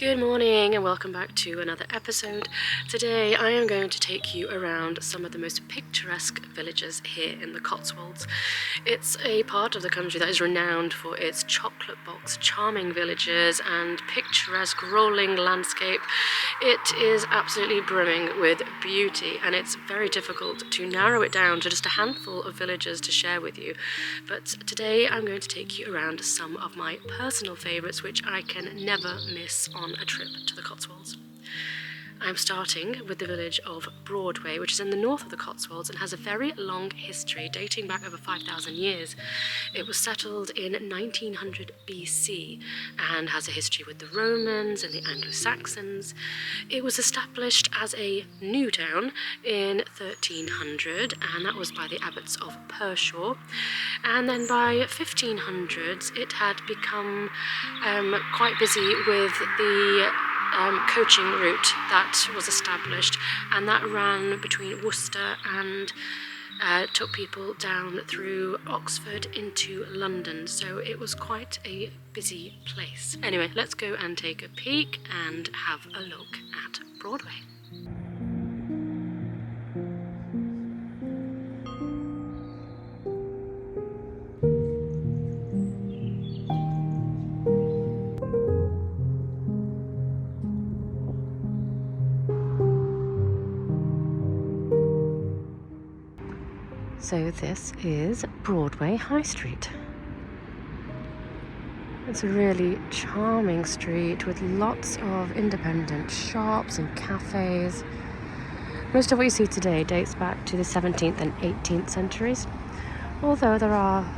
Good morning and welcome back to another episode. Today I am going to take you around some of the most picturesque villages here in the Cotswolds. It's a part of the country that is renowned for its chocolate box, charming villages and picturesque rolling landscape. It is absolutely brimming with beauty and it's very difficult to narrow it down to just a handful of villages to share with you. But today I'm going to take you around some of my personal favourites which I can never miss on a trip to the Cotswolds. I'm starting with the village of Broadway, which is in the north of the Cotswolds and has a very long history dating back over 5,000 years. It was settled in 1900 BC and has a history with the Romans and the Anglo-Saxons. It was established as a new town in 1300 and that was by the abbots of Pershaw. And then by 1500s it had become quite busy with the coaching route that was established, and that ran between Worcester and took people down through Oxford into London, so it was quite a busy place. Anyway, let's go and take a peek and have a look at Broadway. So this is Broadway High Street. It's a really charming street with lots of independent shops and cafes. Most of what you see today dates back to the 17th and 18th centuries, although there are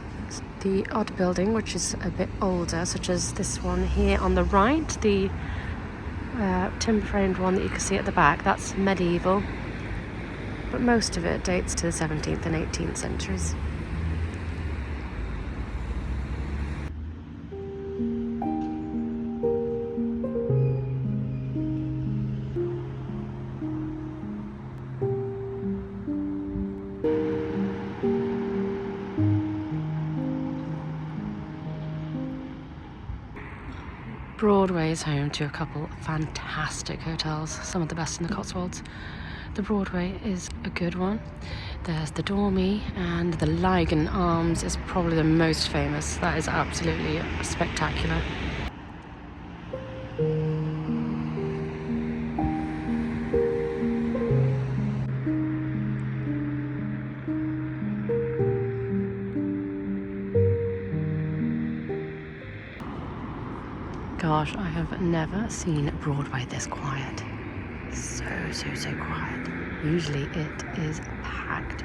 the odd building which is a bit older, such as this one here on the right, the timber-framed one that you can see at the back. That's medieval. But most of it dates to the 17th and 18th centuries. Broadway is home to a couple of fantastic hotels, some of the best in the Cotswolds. The Broadway is a good one. There's the Dormy, and the Lacock Arms is probably the most famous. That is absolutely spectacular. Gosh, I have never seen Broadway this quiet. So quiet. Usually it is packed.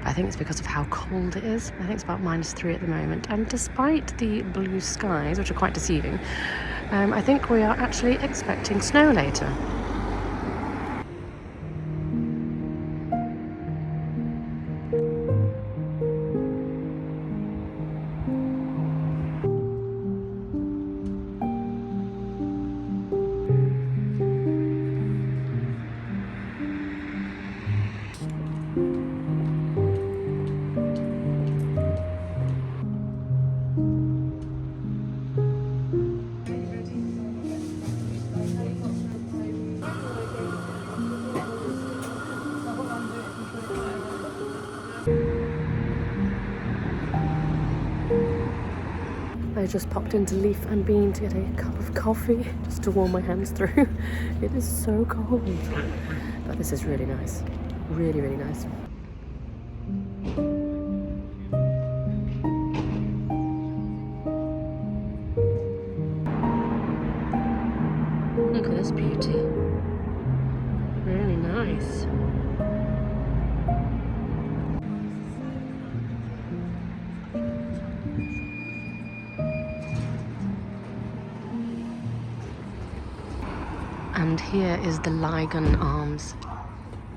I think it's because of how cold it is. I think it's about -3 at the moment. And despite the blue skies, which are quite deceiving, I think we are actually expecting snow later. I just popped into Leaf and Bean to get a cup of coffee just to warm my hands through. It is so cold, but this is really nice. Really nice. Look at this beauty. Really nice. And here is the Lacock Arms,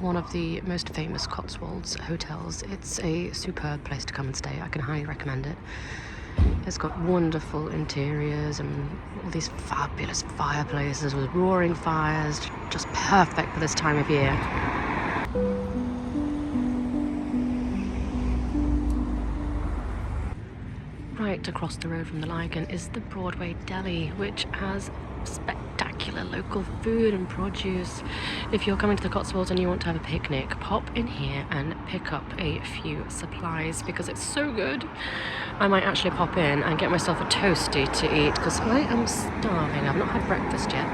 one of the most famous Cotswolds hotels. It's a superb place to come and stay. I can highly recommend it. It's got wonderful interiors and all these fabulous fireplaces with roaring fires, just perfect for this time of year. Right across the road from the Lacock is the Broadway Deli, which has spectacular local food and produce. If you're coming to the Cotswolds and you want to have a picnic, pop in here and pick up a few supplies because it's so good. I might actually pop in and get myself a toasty to eat because I am starving. I've not had breakfast yet.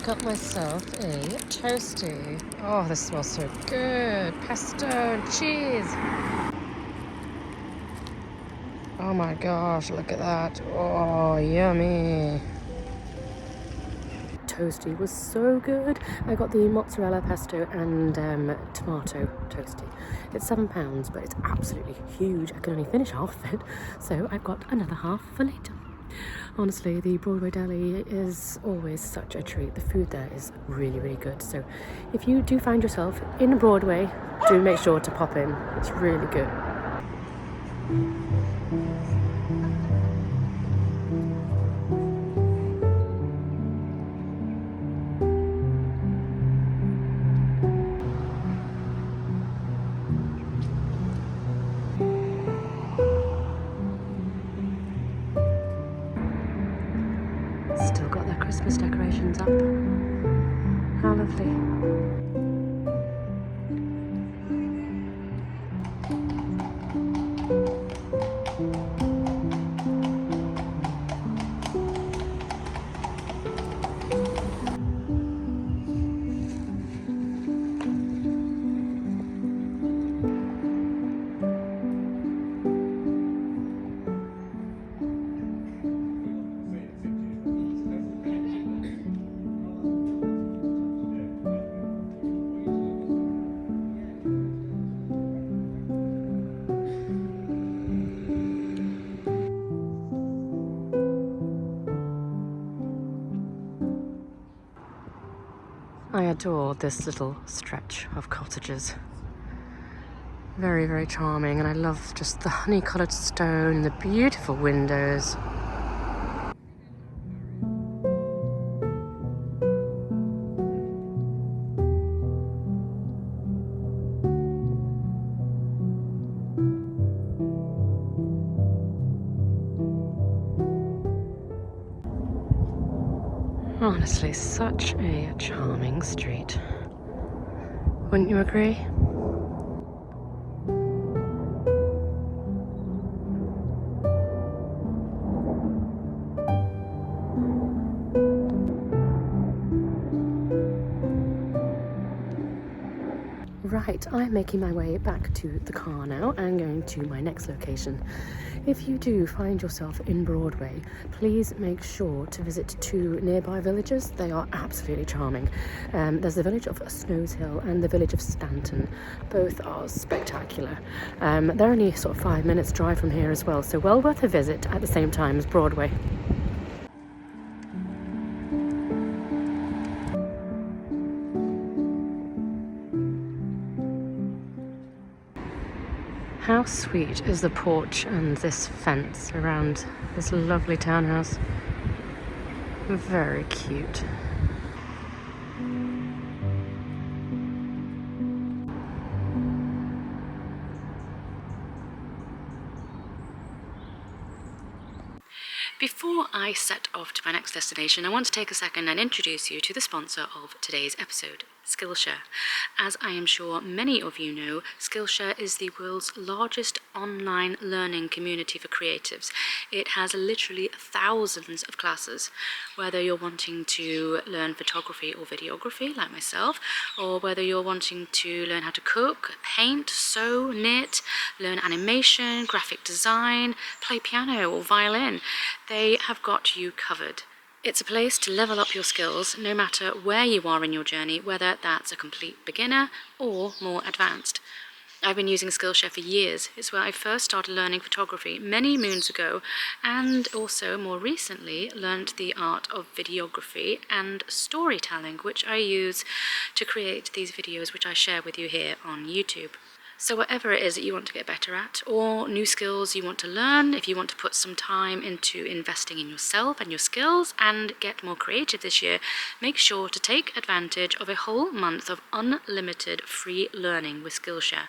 Got myself a toasty. Oh, this smells so good. Pesto and cheese. Oh my gosh, look at that. Oh, yummy. Toasty was so good. I got the mozzarella pesto and tomato toasty. It's £7, but it's absolutely huge. I can only finish half of it, so I've got another half for later. Honestly, the Broadway deli is always such a treat. The food there is really, really good. So if you do find yourself in Broadway, do make sure to pop in. It's really good. Still got their Christmas decorations up. How lovely. I adore this little stretch of cottages. Very, very charming, and I love just the honey-coloured stone and the beautiful windows. Honestly, such a charming street. Wouldn't you agree? Right, I'm making my way back to the car now and going to my next location. If you do find yourself in Broadway, please make sure to visit two nearby villages. They are absolutely charming. There's the village of Snows Hill and the village of Stanton. Both are spectacular. They're only sort of 5 minutes drive from here as well, so well worth a visit at the same time as Broadway. How sweet is the porch and this fence around this lovely townhouse. Very cute. Before I set off to my next destination, I want to take a second and introduce you to the sponsor of today's episode, Skillshare. As I am sure many of you know, Skillshare is the world's largest online learning community for creatives. It has literally thousands of classes, whether you're wanting to learn photography or videography like myself, or whether you're wanting to learn how to cook, paint, sew, knit, learn animation, graphic design, play piano or violin. They have got you covered. It's a place to level up your skills no matter where you are in your journey, whether that's a complete beginner or more advanced. I've been using Skillshare for years. It's where I first started learning photography many moons ago, and also more recently learned the art of videography and storytelling, which I use to create these videos which I share with you here on YouTube. So whatever it is that you want to get better at, or new skills you want to learn, if you want to put some time into investing in yourself and your skills and get more creative this year, make sure to take advantage of a whole month of unlimited free learning with Skillshare.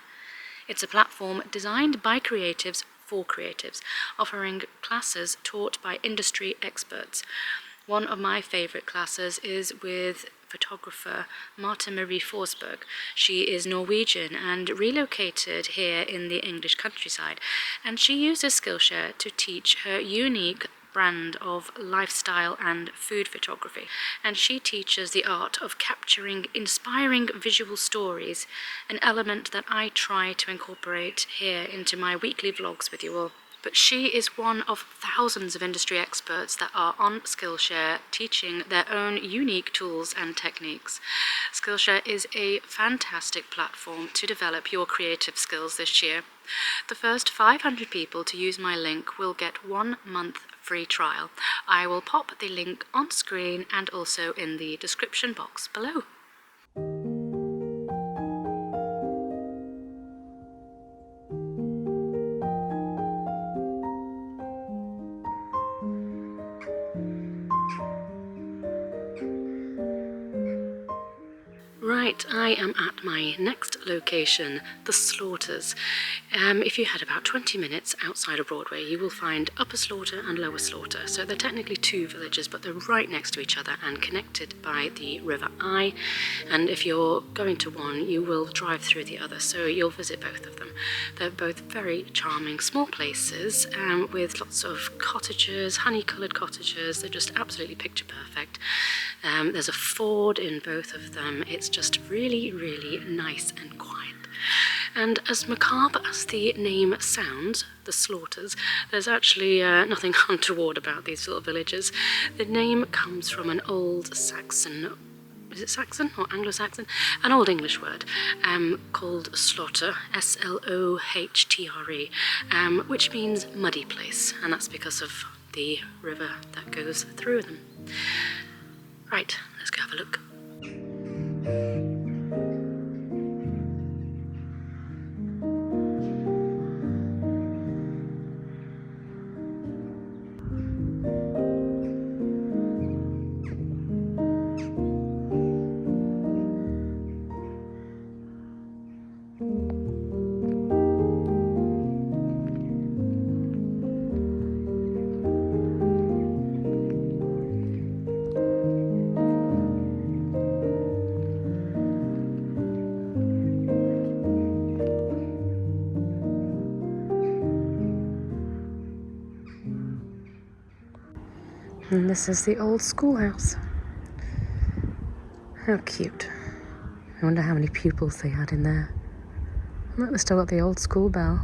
It's a platform designed by creatives for creatives, offering classes taught by industry experts. One of my favourite classes is with photographer Marta Marie Forsberg. She is Norwegian and relocated here in the English countryside, and she uses Skillshare to teach her unique brand of lifestyle and food photography, and she teaches the art of capturing inspiring visual stories, an element that I try to incorporate here into my weekly vlogs with you all. But she is one of thousands of industry experts that are on Skillshare teaching their own unique tools and techniques. Skillshare is a fantastic platform to develop your creative skills this year. The first 500 people to use my link will get 1 month free trial. I will pop the link on screen and also in the description box below. Right, I am at my next location, the Slaughters. If you head about 20 minutes outside of Broadway, you will find Upper Slaughter and Lower Slaughter. So they're technically two villages, but they're right next to each other and connected by the River Eye. And if you're going to one, you will drive through the other, so you'll visit both of them. They're both very charming small places with lots of cottages, honey-coloured cottages. They're just absolutely picture perfect. There's a ford in both of them. It's just really, really nice and quiet. And as macabre as the name sounds, the Slaughters, there's actually nothing untoward about these little villages. The name comes from an old Saxon, is it Saxon or Anglo-Saxon? An old English word called slaughter, S-L-O-H-T-R-E, which means muddy place, and that's because of the river that goes through them. Right, let's go have a look. And this is the old schoolhouse. How cute. I wonder how many pupils they had in there. Look, they've still got the old school bell.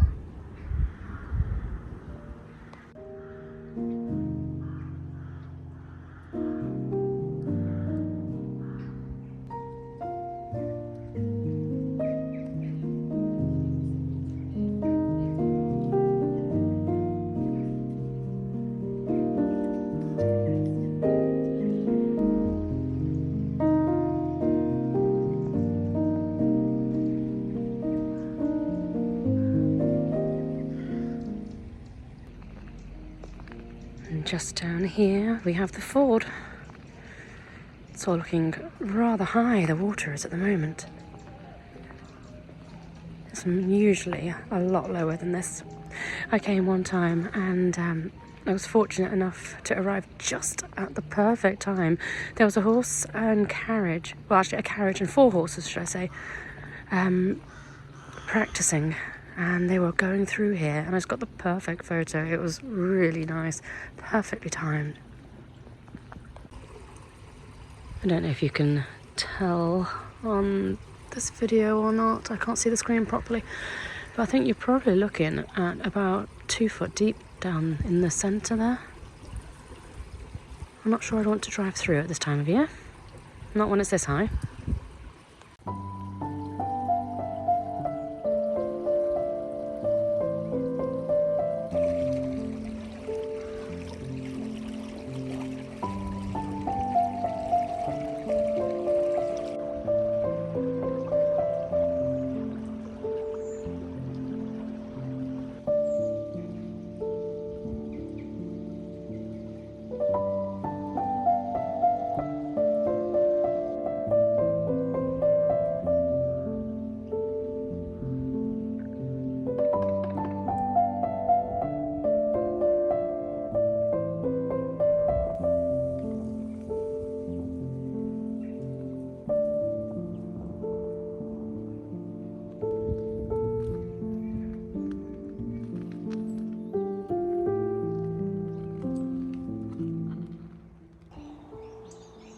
And just down here we have the ford. It's all looking rather high, the water is at the moment. It's usually a lot lower than this. I came one time and I was fortunate enough to arrive just at the perfect time. There was a horse and carriage, well actually a carriage and 4 horses should I say, practicing, and they were going through here and I just got the perfect photo. It was really nice, perfectly timed. I don't know if you can tell on this video or not, I can't see the screen properly, but I think you're probably looking at about 2 foot deep down in the centre there. I'm not sure I'd want to drive through at this time of year, not when it's this high.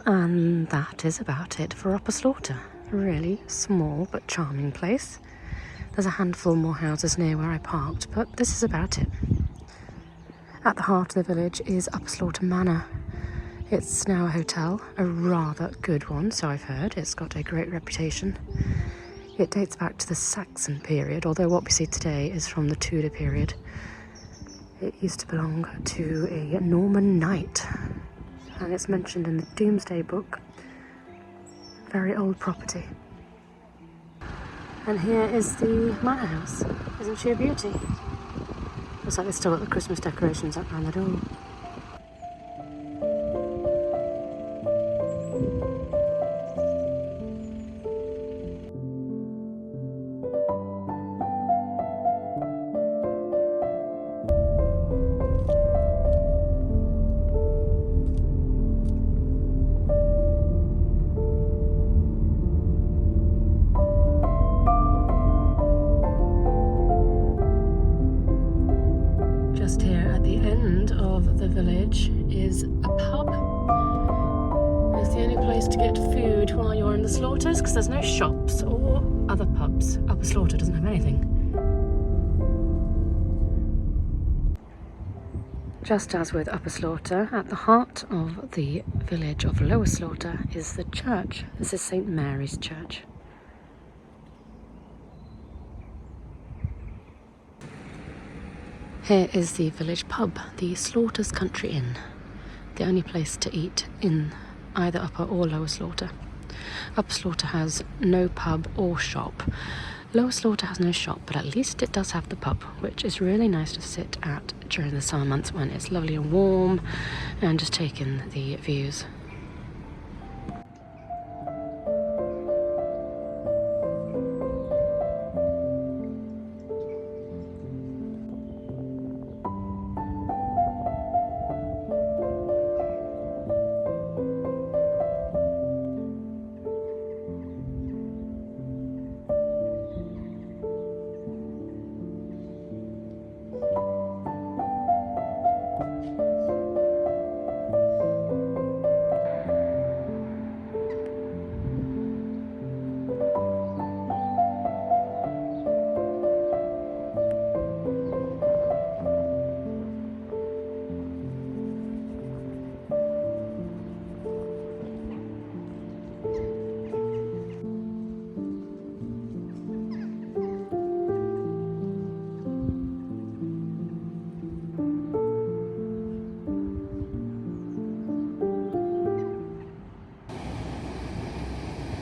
And that is about it for Upper Slaughter. A really small but charming place. There's a handful more houses near where I parked, but this is about it. At the heart of the village is Upper Slaughter Manor. It's now a hotel, a rather good one, so I've heard. It's got a great reputation. It dates back to the Saxon period, although what we see today is from the Tudor period. It used to belong to a Norman knight, and it's mentioned in the Domesday Book. Very old property. And here is the manor house. Isn't she a beauty? Looks like they've still got the Christmas decorations up around the door. Just here at the end of the village is a pub. It's the only place to get food while you're in the slaughters because there's no shops or other pubs. Upper Slaughter doesn't have anything. Just as with Upper Slaughter, at the heart of the village of Lower Slaughter is the church. This is St Mary's Church. Here is the village pub, the Slaughter's Country Inn, the only place to eat in either Upper or Lower Slaughter. Upper Slaughter has no pub or shop. Lower Slaughter has no shop, but at least it does have the pub, which is really nice to sit at during the summer months when it's lovely and warm and just take in the views.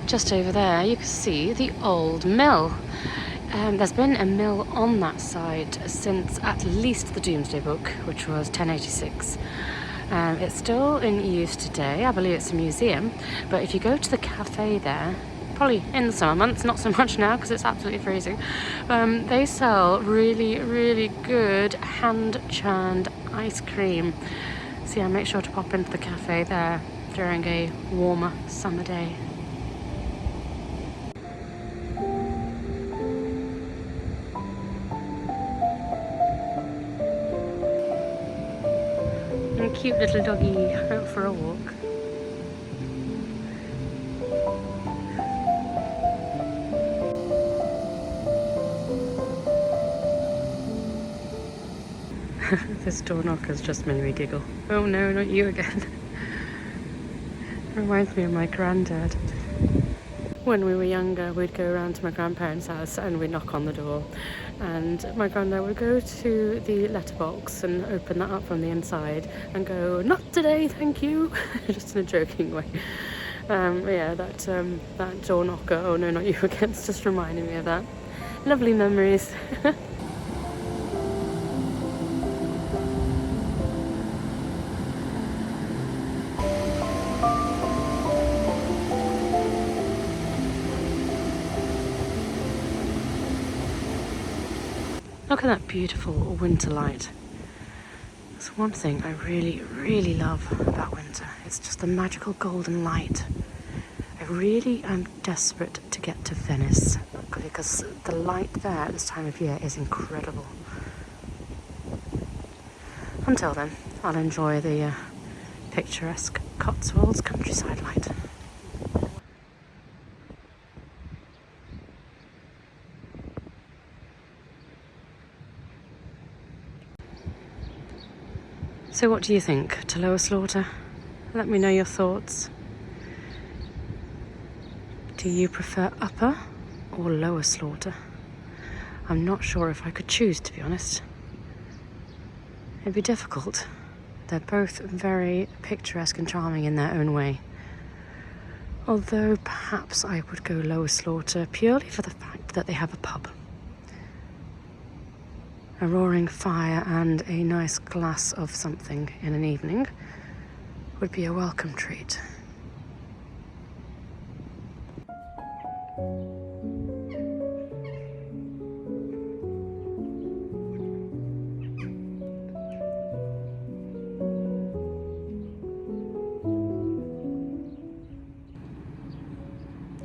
Just over there you can see the old mill. There's been a mill on that side since at least the Domesday Book, which was 1086. It's still in use today. I believe it's a museum, but if you go to the cafe there, probably in the summer months, not so much now because it's absolutely freezing, they sell really, really good hand-churned ice cream. So yeah, make sure to pop into the cafe there during a warmer summer day. And a cute little doggy out for a walk. This door knocker's just made me giggle. Oh no, not you again. Reminds me of my granddad. When we were younger, we'd go around to my grandparents' house and we'd knock on the door. And my granddad would go to the letterbox and open that up from the inside and go, "Not today, thank you," just in a joking way. Yeah, that door knocker, oh no, not you again, it's just reminding me of that. Lovely memories. Look at that beautiful winter light. That's one thing I really, really love about winter. It's just the magical golden light. I really am desperate to get to Venice because the light there at this time of year is incredible. Until then, I'll enjoy the picturesque Cotswolds countryside light. So what do you think to lower slaughter? Let me know your thoughts. Do you prefer upper or lower slaughter? I'm not sure if I could choose, to be honest. It'd be difficult. They're both very picturesque and charming in their own way. Although perhaps I would go lower slaughter purely for the fact that they have a pub. A roaring fire and a nice glass of something in an evening would be a welcome treat.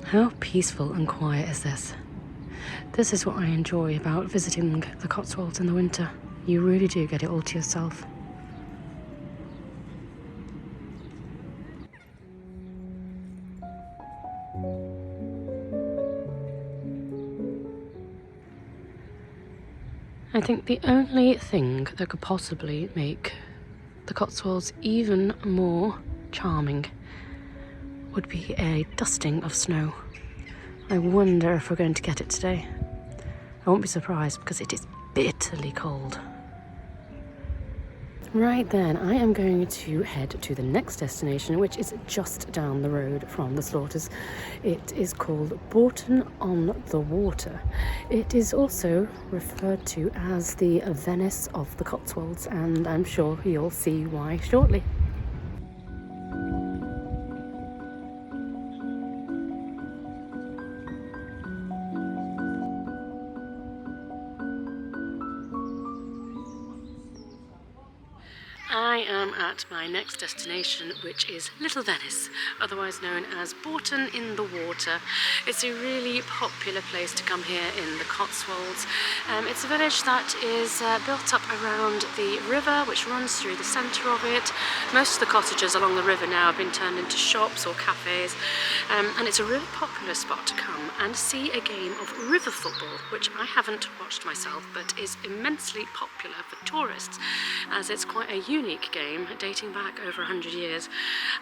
How peaceful and quiet is this? This is what I enjoy about visiting the Cotswolds in the winter. You really do get it all to yourself. I think the only thing that could possibly make the Cotswolds even more charming would be a dusting of snow. I wonder if we're going to get it today. I won't be surprised because it is bitterly cold. Right then, I am going to head to the next destination, which is just down the road from the slaughters. It is called Bourton-on-the-Water. It is also referred to as the Venice of the Cotswolds, and I'm sure you'll see why shortly. I am at my next destination, which is Little Venice, otherwise known as Bourton-in-the-Water. It's a really popular place to come here in the Cotswolds. It's a village that is built up around the river, which runs through the centre of it. Most of the cottages along the river now have been turned into shops or cafes, and it's a really popular spot to come and see a game of river football, which I haven't watched myself, but is immensely popular for tourists, as it's quite a unique game dating back over 100 years.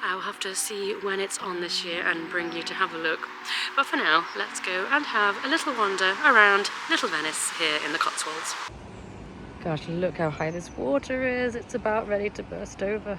I'll have to see when it's on this year and bring you to have a look. But for now, let's go and have a little wander around Little Venice here in the Cotswolds. Gosh, look how high this water is. It's about ready to burst over.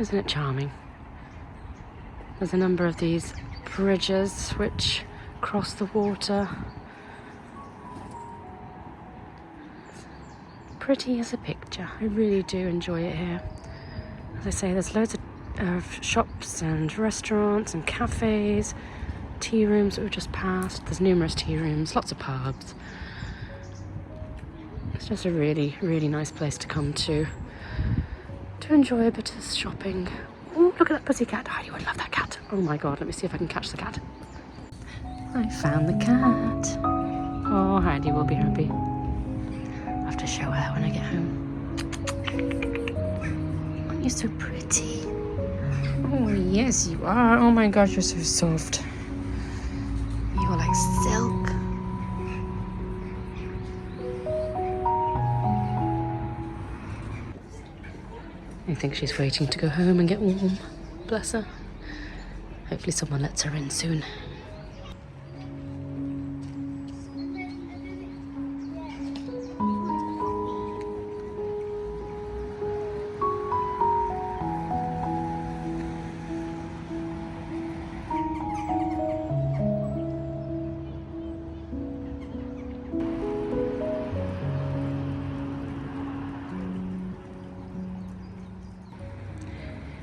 Isn't it charming? There's a number of these bridges which cross the water. Pretty as a picture. I really do enjoy it here. As I say, there's loads of shops and restaurants and cafes, tea rooms that we've just passed. There's numerous tea rooms, lots of pubs. It's just a really, really nice place to come to enjoy a bit of shopping. Oh, look at that pussycat. Heidi would love that cat. Oh my god, let me see if I can catch the cat. I found the cat. Oh, Heidi will be happy. I'll have to show her when I get home. Aren't you so pretty? Oh, yes, you are. Oh my gosh, you're so soft. You're like silk. I think she's waiting to go home and get warm. Bless her. Hopefully someone lets her in soon.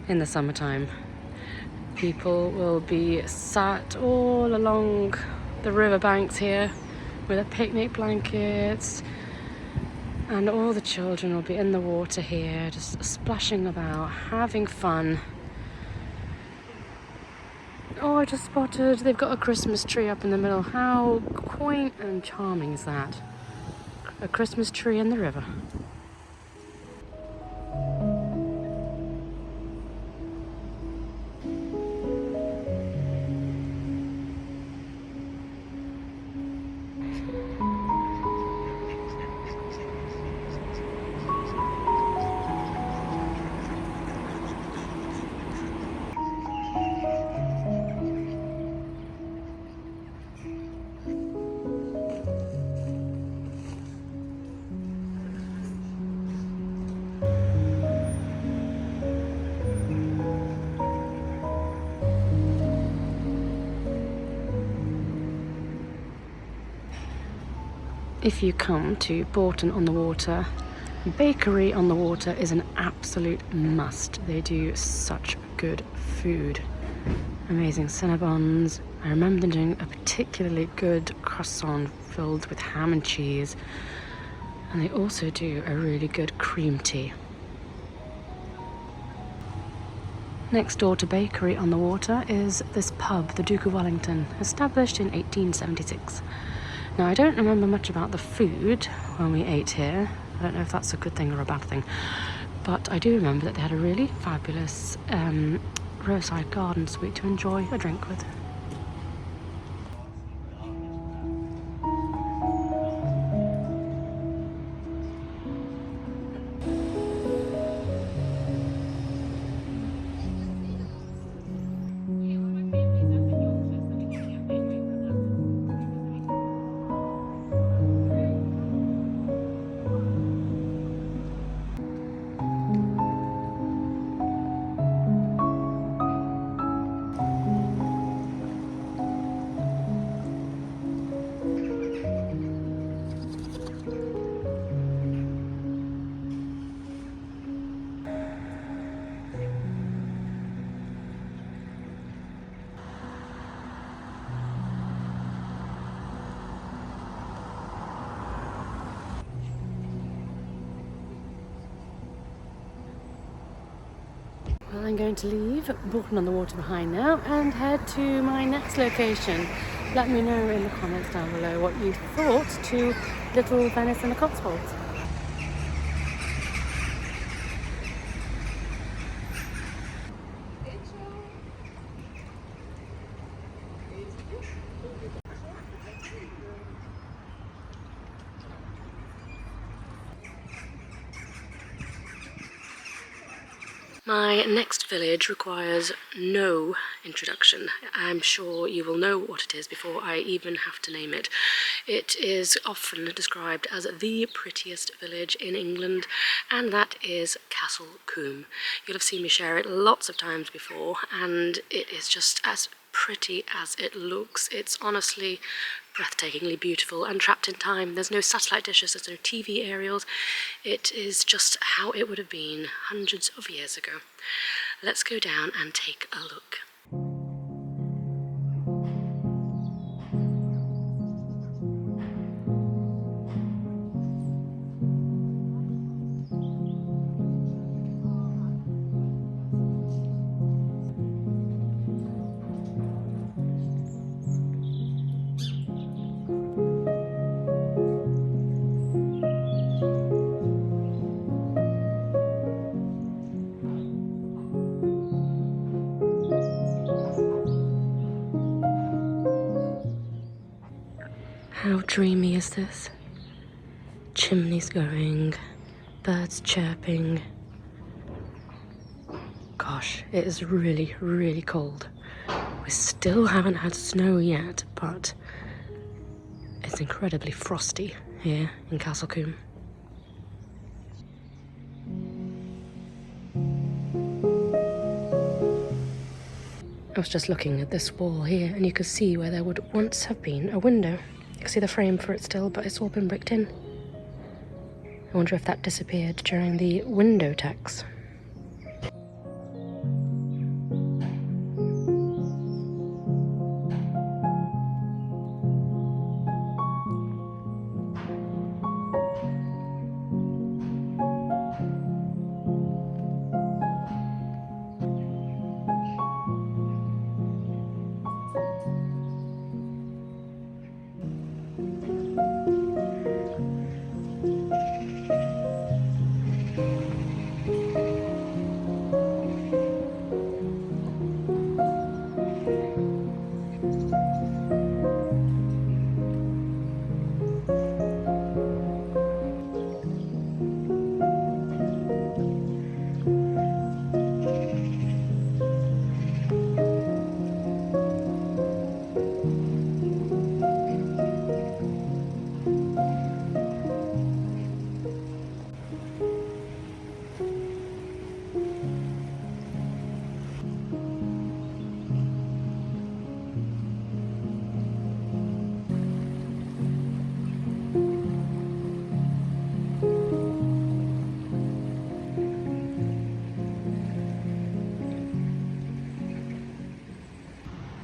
In the summertime, people will be sat all along the riverbanks here with their picnic blankets, and all the children will be in the water here, just splashing about, having fun. Oh, I just spotted they've got a Christmas tree up in the middle. How quaint and charming is that? A Christmas tree in the river. If you come to Bourton-on-the-Water, Bakery on the Water is an absolute must. They do such good food. Amazing cinnabons. I remember them doing a particularly good croissant filled with ham and cheese. And they also do a really good cream tea. Next door to Bakery on the Water is this pub, the Duke of Wellington, established in 1876. Now, I don't remember much about the food when we ate here. I don't know if that's a good thing or a bad thing. But I do remember that they had a really fabulous roadside garden suite to enjoy a drink with. Well, I'm going to leave Bourton-on-the-Water behind now and head to my next location. Let me know in the comments down below what you thought to Little Venice in the Cotswolds. My next village requires no introduction. I'm sure you will know what it is before I even have to name it. It is often described as the prettiest village in England, and that is Combe. You'll have seen me share it lots of times before, and it is just as pretty as it looks. It's honestly breathtakingly beautiful and trapped in time. There's no satellite dishes, there's no TV aerials. It is just how it would have been hundreds of years ago. Let's go down and take a look. How dreamy is this? Chimneys going, birds chirping. Gosh, it is really, really cold. We still haven't had snow yet, but it's incredibly frosty here in Combe. I was just looking at this wall here, and you could see where there would once have been a window. You can see the frame for it still, but it's all been bricked in. I wonder if that disappeared during the window tax.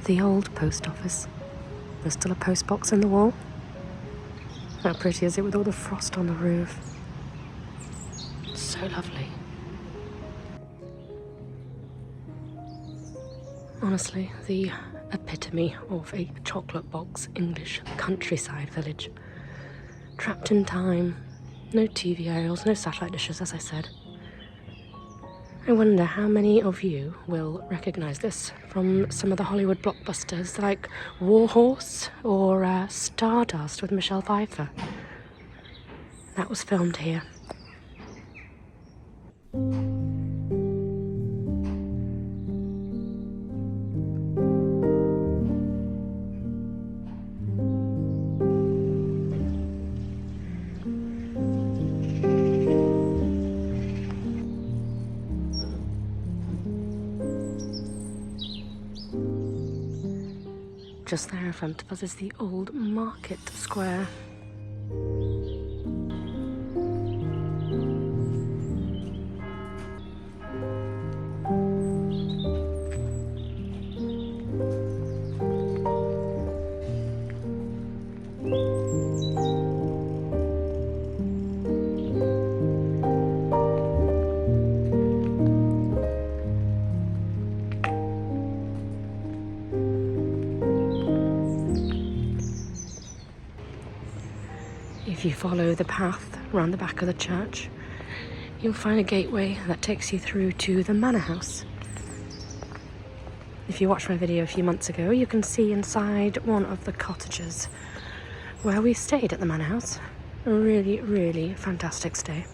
The old post office. There's still a post box in the wall. How pretty is it with all the frost on the roof? So lovely. Honestly, the epitome of a chocolate box English countryside village. Trapped in time, no TV aerials, no satellite dishes, as I said. I wonder how many of you will recognise this from some of the Hollywood blockbusters like War Horse or Stardust with Michelle Pfeiffer. That was filmed here. Just there in front of us is the old market square. If you follow the path around the back of the church, you'll find a gateway that takes you through to the manor house. If you watched my video a few months ago, you can see inside one of the cottages where we stayed at the manor house. A really, really fantastic stay.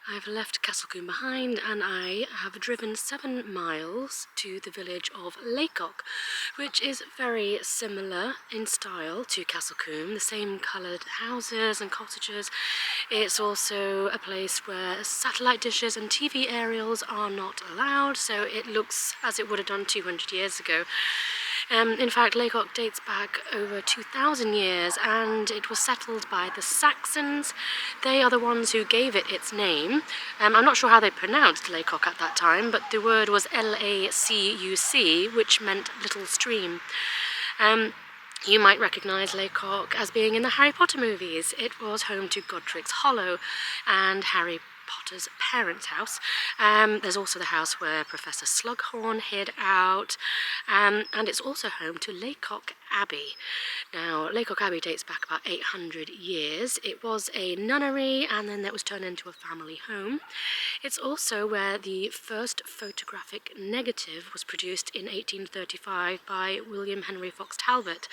I've left Combe behind and I have driven 7 miles to the village of Lacock, which is very similar in style to Combe, the same coloured houses and cottages. It's also a place where satellite dishes and TV aerials are not allowed, so it looks as it would have done 200 years ago. In fact, Lacock dates back over 2,000 years and it was settled by the Saxons. They are the ones who gave it its name. I'm not sure how they pronounced Lacock at that time, but the word was Lacuc, which meant little stream. You might recognise Lacock as being in the Harry Potter movies. It was home to Godric's Hollow and Harry Potter's parents' house. There's also the house where Professor Slughorn hid out, and it's also home to Lacock Abbey. Now, Lacock Abbey dates back about 800 years. It was a nunnery and then it was turned into a family home. It's also where the first photographic negative was produced in 1835 by William Henry Fox Talbot.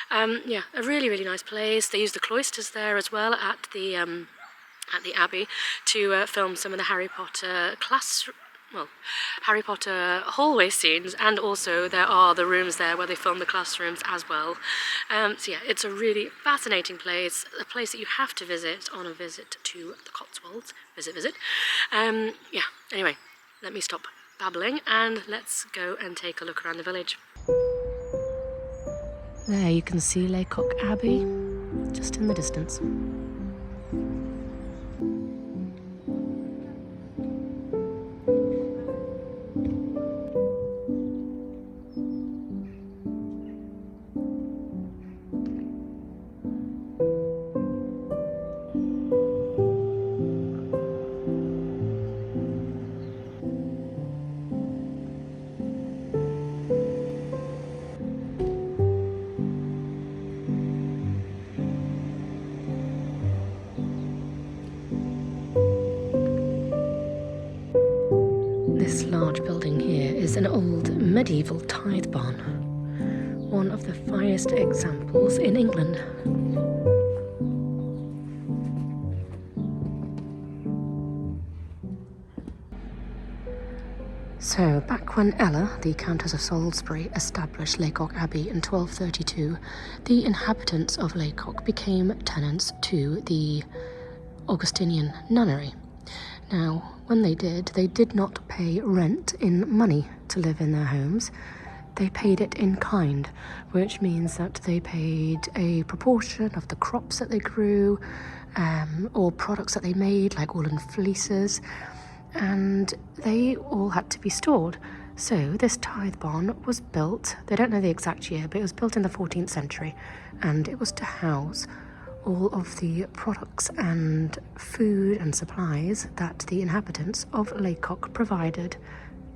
Yeah, a really, really nice place. They used the cloisters there as well at the Abbey to film some of the Harry Potter Harry Potter hallway scenes, and also there are the rooms there where they film the classrooms as well. So yeah, it's a really fascinating place, a place that you have to visit on a visit to the Cotswolds. Visit. Yeah, anyway, let me stop babbling and let's go and take a look around the village. There you can see Lacock Abbey, just in the distance. This large building here is an old medieval tithe barn, one of the finest examples in England. So, back when Ella, the Countess of Salisbury, established Lacock Abbey in 1232, the inhabitants of Lacock became tenants to the Augustinian nunnery. Now, when they did not pay rent in money to live in their homes. They paid it in kind, which means that they paid a proportion of the crops that they grew, or products that they made, like woolen fleeces, and they all had to be stored. So this tithe barn was built, they don't know the exact year, but it was built in the 14th century, and it was to house all of the products and food and supplies that the inhabitants of Lacock provided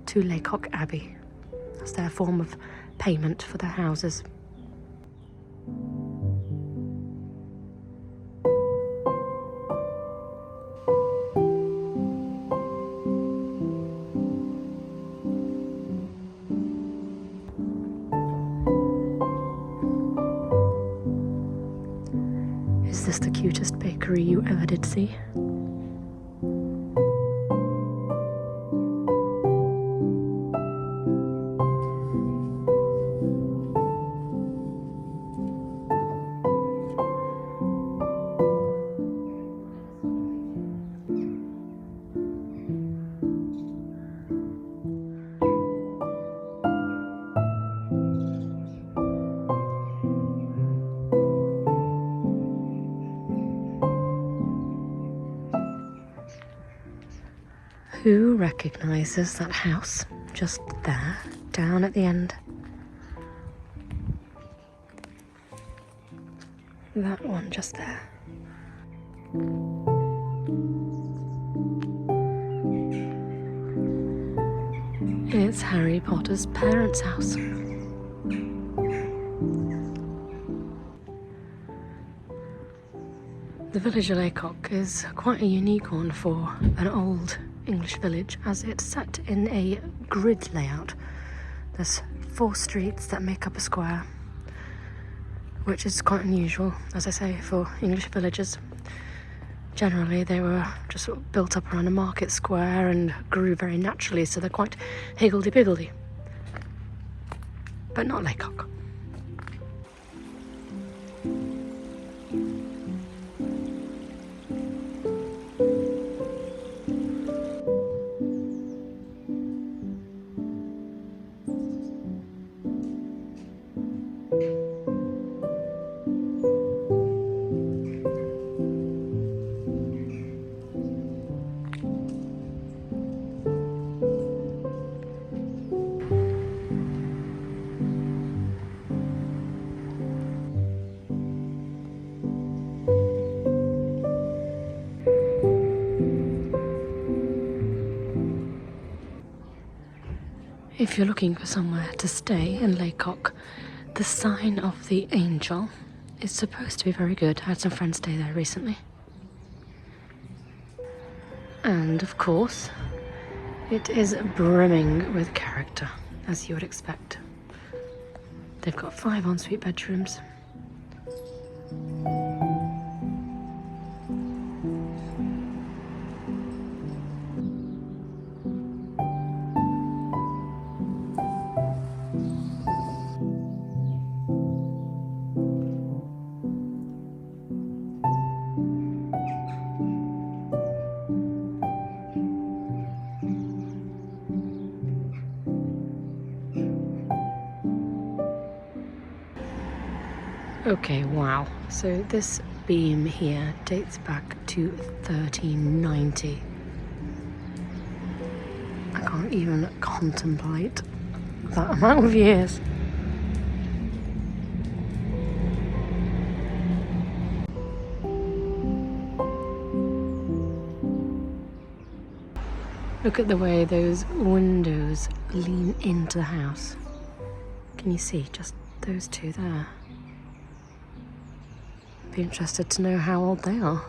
to Lacock Abbey. That's their form of payment for their houses. Is this the cutest bakery you ever did see? Who recognises that house just there, down at the end? That one just there. It's Harry Potter's parents' house. The village of Lacock is quite a unique one for an old English village, as it's set in a grid layout. There's 4 streets that make up a square, which is quite unusual, as I say, for English villages. Generally, they were just sort of built up around a market square and grew very naturally, so they're quite higgledy-piggledy. But not Lacock. If you're looking for somewhere to stay in Lacock, the Sign of the Angel is supposed to be very good. I had some friends stay there recently. And, of course, it is brimming with character, as you would expect. They've got 5 ensuite bedrooms. Okay, wow. So this beam here dates back to 1390. I can't even contemplate that amount of years. Look at the way those windows lean into the house. Can you see just those two there? Be interested to know how old they are.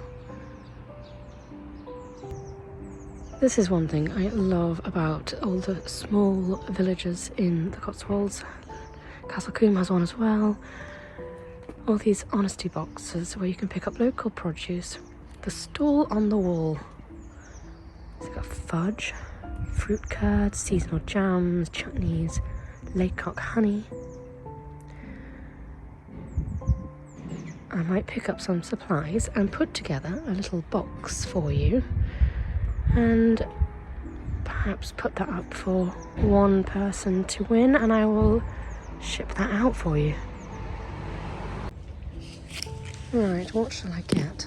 This is one thing I love about all the small villages in the Cotswolds. Combe has one as well. All these honesty boxes where you can pick up local produce. The stall on the wall. It's got fudge, fruit curds, seasonal jams, chutneys, Lacock honey. I might pick up some supplies and put together a little box for you and perhaps put that up for one person to win, and I will ship that out for you. Right, what shall I get?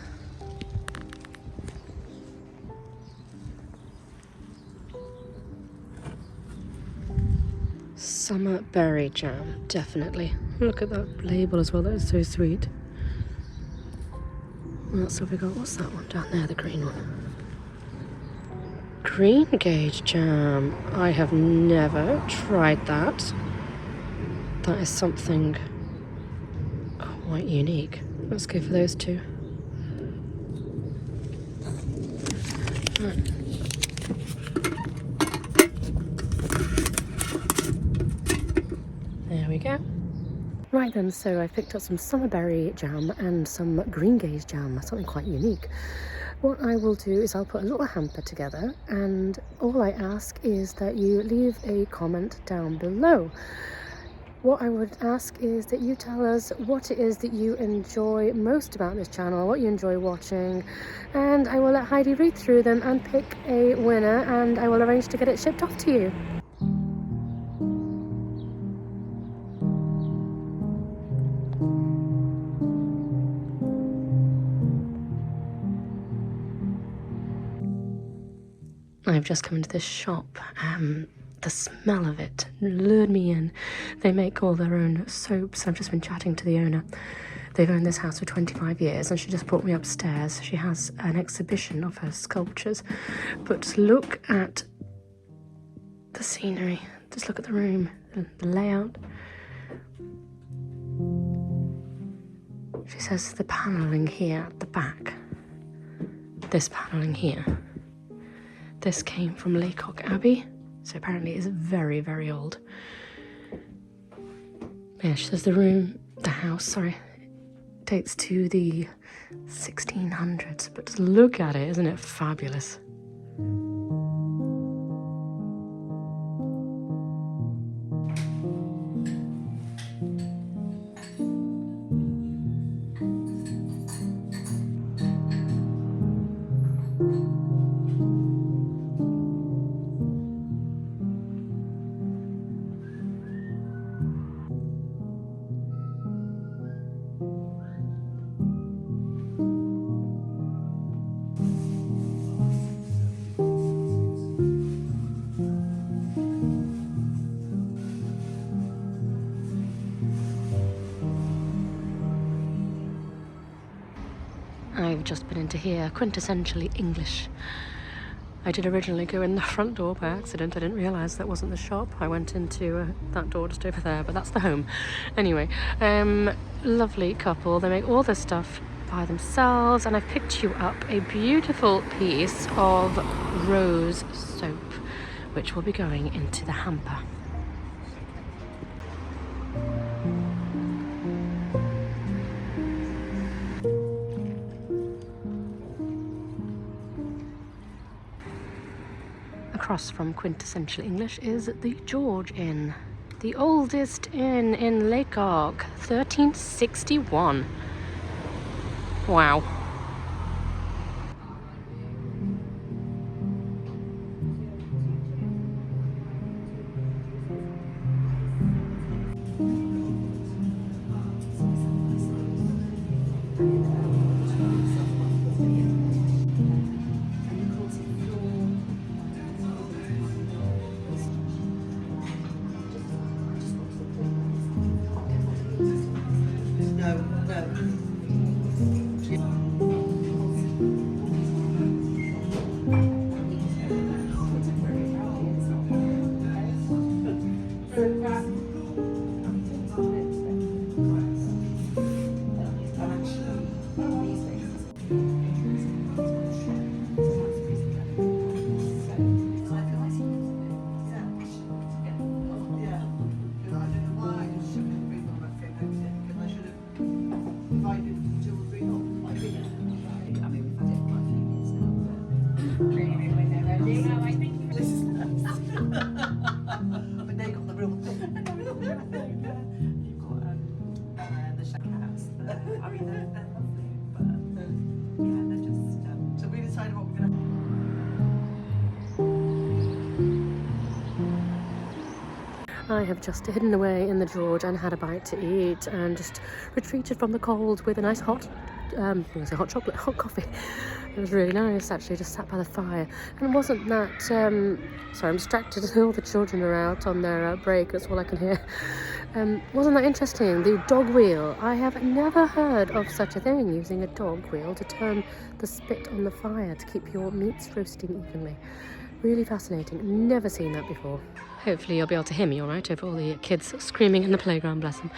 Summer berry jam, definitely. Look at that label as well, that is so sweet. What else have we got? What's that one down there, the green one? Green gauge jam. I have never tried that. That is something quite unique. Let's go for those two. Right. There we go. Right then, so I picked up some summerberry jam and some green gauge jam, something quite unique. What I will do is I'll put a little hamper together, and all I ask is that you leave a comment down below. What I would ask is that you tell us what it is that you enjoy most about this channel, what you enjoy watching, and I will let Heidi read through them and pick a winner, and I will arrange to get it shipped off to you. I've just come into this shop. The smell of it lured me in. They make all their own soaps. I've just been chatting to the owner. They've owned this house for 25 years, and she just brought me upstairs. She has an exhibition of her sculptures. But look at the scenery. Just look at the room, the layout. She says the panelling here at the back. This panelling here. This came from Lacock Abbey, so apparently it's very, very old. Yeah, she says the house, dates to the 1600s, but just look at it, isn't it fabulous? I've just been into here, quintessentially English. I did originally go in the front door by accident. I didn't realise that wasn't the shop. I went into that door just over there, but that's the home. Anyway, lovely couple. They make all this stuff by themselves, and I've picked you up a beautiful piece of rose soap, which will be going into the hamper. Across from quintessential English is the George Inn, the oldest inn in Lacock, 1361. Wow. I have just hidden away in the George and had a bite to eat and just retreated from the cold with a nice hot coffee. It was really nice, actually, just sat by the fire. And wasn't that, sorry, I'm distracted, all the children are out on their break, that's all I can hear. Wasn't that interesting? The dog wheel. I have never heard of such a thing, using a dog wheel to turn the spit on the fire to keep your meats roasting evenly. Really fascinating. Never seen that before. Hopefully you'll be able to hear me all right over all the kids screaming in the playground, bless them.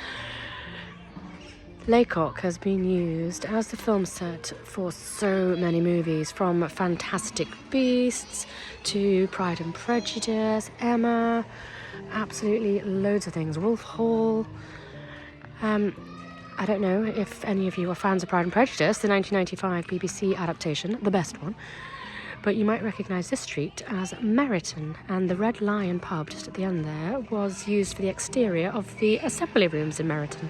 Lacock has been used as the film set for so many movies, from Fantastic Beasts to Pride and Prejudice, Emma, absolutely loads of things, Wolf Hall. I don't know if any of you are fans of Pride and Prejudice, the 1995 BBC adaptation, the best one. But you might recognise this street as Meryton, and the Red Lion pub just at the end there was used for the exterior of the assembly rooms in Meryton.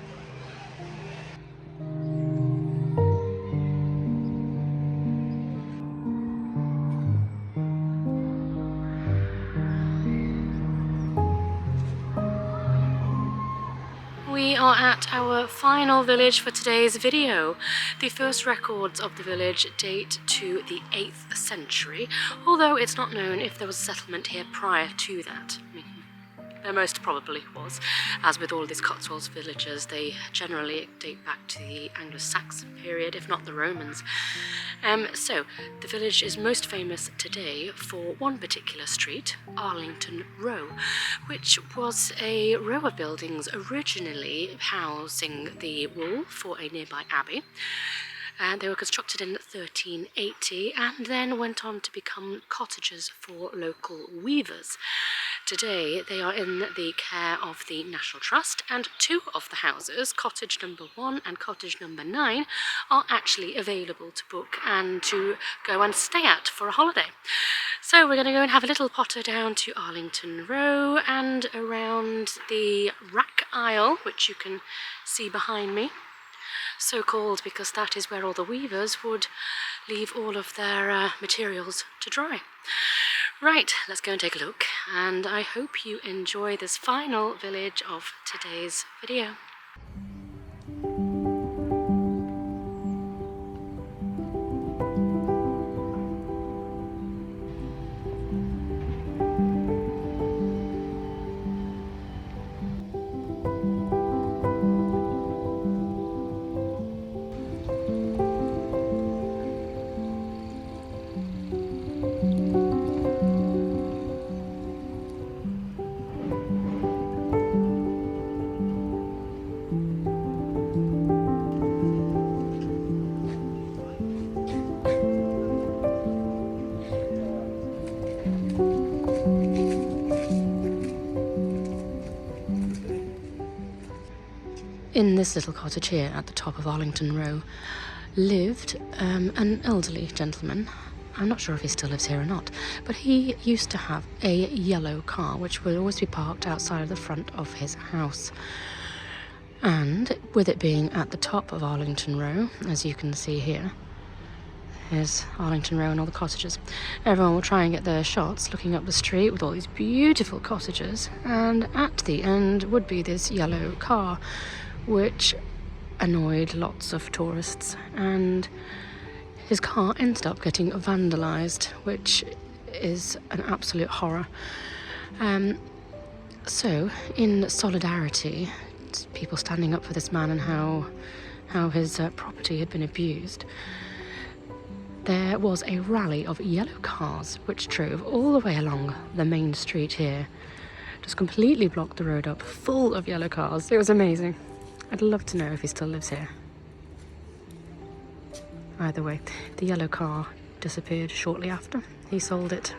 We are at our final village for today's video. The first records of the village date to the 8th century, although it's not known if there was a settlement here prior to that. There most probably was. As with all of these Cotswolds villages, they generally date back to the Anglo-Saxon period, if not the Romans. So, the village is most famous today for one particular street, Arlington Row, which was a row of buildings originally housing the wall for a nearby abbey. They were constructed in 1380 and then went on to become cottages for local weavers. Today they are in the care of the National Trust, and two of the houses, cottage number 1 and cottage number 9, are actually available to book and to go and stay at for a holiday. So we're going to go and have a little potter down to Arlington Row and around the rack aisle, which you can see behind me. So called because that is where all the weavers would leave all of their materials to dry. Right, let's go and take a look, and I hope you enjoy this final village of today's video. In this little cottage here at the top of Arlington Row lived an elderly gentleman. I'm not sure if he still lives here or not, but he used to have a yellow car which would always be parked outside of the front of his house. And with it being at the top of Arlington Row, as you can see here, here's Arlington Row and all the cottages. Everyone will try and get their shots looking up the street with all these beautiful cottages, and at the end would be this yellow car, which annoyed lots of tourists, and his car ended up getting vandalised, which is an absolute horror. So in solidarity, people standing up for this man and how his property had been abused, there was a rally of yellow cars which drove all the way along the main street here, just completely blocked the road up, full of yellow cars. It was amazing. I'd love to know if he still lives here. Either way, the yellow car disappeared shortly after. He sold it.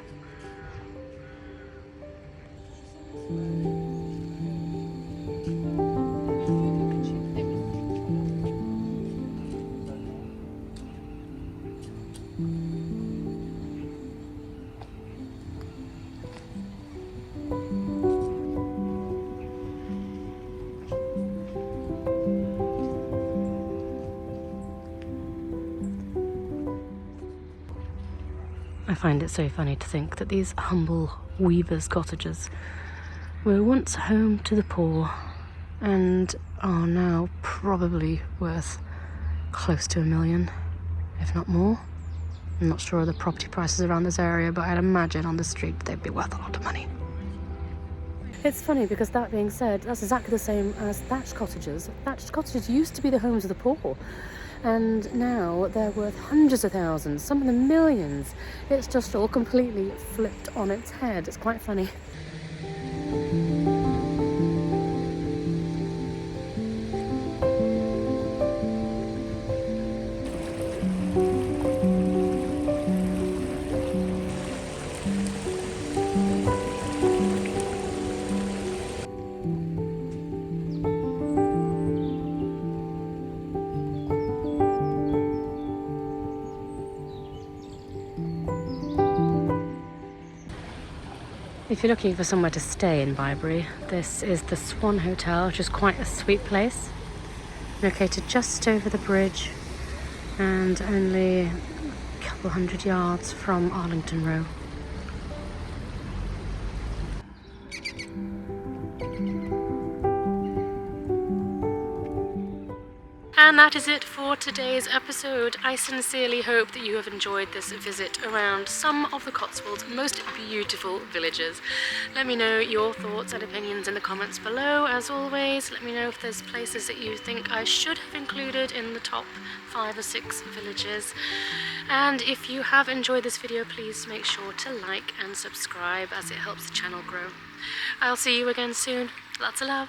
I find it so funny to think that these humble weavers' cottages were once home to the poor and are now probably worth close to $1 million, if not more. I'm not sure of the property prices around this area, but I'd imagine on the street they'd be worth a lot of money. It's funny because, that being said, that's exactly the same as thatched cottages. Thatched cottages used to be the homes of the poor, and now they're worth hundreds of thousands, some of them millions. It's just all completely flipped on its head. It's quite funny. If you're looking for somewhere to stay in Bibury, this is the Swan Hotel, which is quite a sweet place. Located just over the bridge and only a couple hundred yards from Arlington Row. And that is it for today's episode. I sincerely hope that you have enjoyed this visit around some of the Cotswolds' most beautiful villages. Let me know your thoughts and opinions in the comments below. As always, let me know if there's places that you think I should have included in the top 5 or 6 villages. And if you have enjoyed this video, please make sure to like and subscribe, as it helps the channel grow. I'll see you again soon. Lots of love.